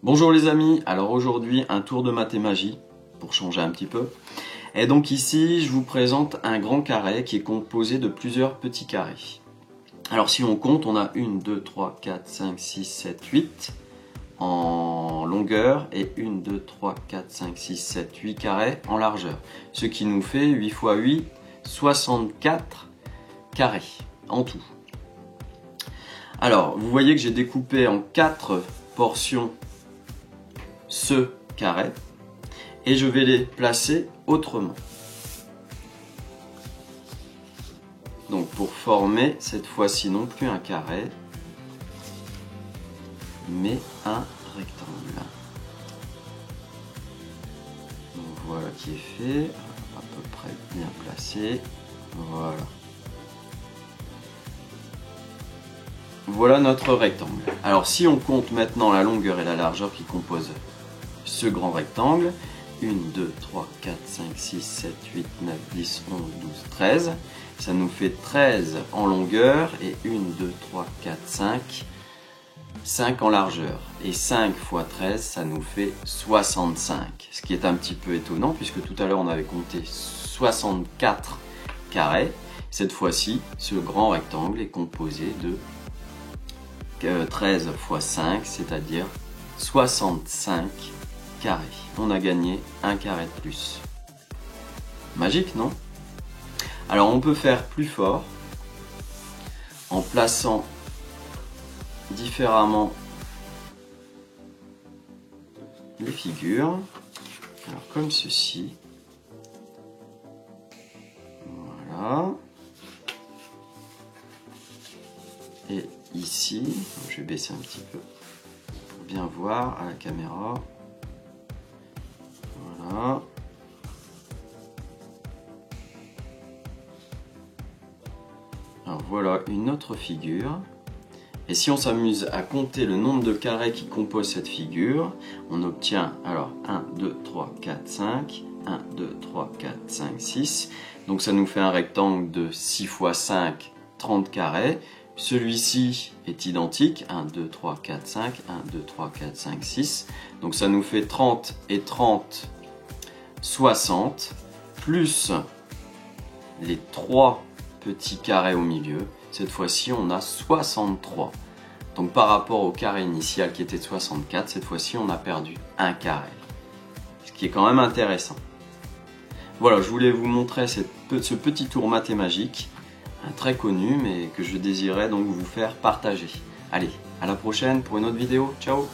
Bonjour les amis, alors aujourd'hui un tour de mathémagie pour changer un petit peu. Et donc ici je vous présente un grand carré qui est composé de plusieurs petits carrés. Alors si on compte, on a 1, 2, 3, 4, 5, 6, 7, 8 en longueur et 1, 2, 3, 4, 5, 6, 7, 8 carrés en largeur. Ce qui nous fait 8 x 8, 64 carrés en tout. Alors vous voyez que j'ai découpé en 4 portions ce carré et je vais les placer autrement. Donc pour former cette fois-ci non plus un carré mais un rectangle. Donc voilà qui est fait, à peu près bien placé. Voilà. Voilà notre rectangle. Alors si on compte maintenant la longueur et la largeur qui composent ce grand rectangle, 1, 2, 3, 4, 5, 6, 7, 8, 9, 10, 11, 12, 13. Ça nous fait 13 en longueur et 1, 2, 3, 4, 5 en largeur. Et 5 x 13, ça nous fait 65. Ce qui est un petit peu étonnant puisque tout à l'heure on avait compté 64 carrés. Cette fois-ci, ce grand rectangle est composé de 13 x 5, c'est-à-dire 65 carrés. On a gagné un carré de plus. Magique, non? Alors on peut faire plus fort en plaçant différemment les figures. Alors comme ceci. Voilà. Et ici, je vais baisser un petit peu pour bien voir à la caméra. Voilà. Alors voilà une autre figure. Et si on s'amuse à compter le nombre de carrés qui composent cette figure, on obtient alors 1, 2, 3, 4, 5, 1, 2, 3, 4, 5, 6. Donc ça nous fait un rectangle de 6 x 5, 30 carrés. Celui-ci est identique, 1, 2, 3, 4, 5, 1, 2, 3, 4, 5, 6. Donc ça nous fait 30 et 30, 60, plus les 3 petits carrés au milieu. Cette fois-ci, on a 63. Donc par rapport au carré initial qui était de 64, cette fois-ci, on a perdu un carré. Ce qui est quand même intéressant. Voilà, je voulais vous montrer ce petit tour mathématique, très connu, mais que je désirais donc vous faire partager. Allez, à la prochaine pour une autre vidéo. Ciao!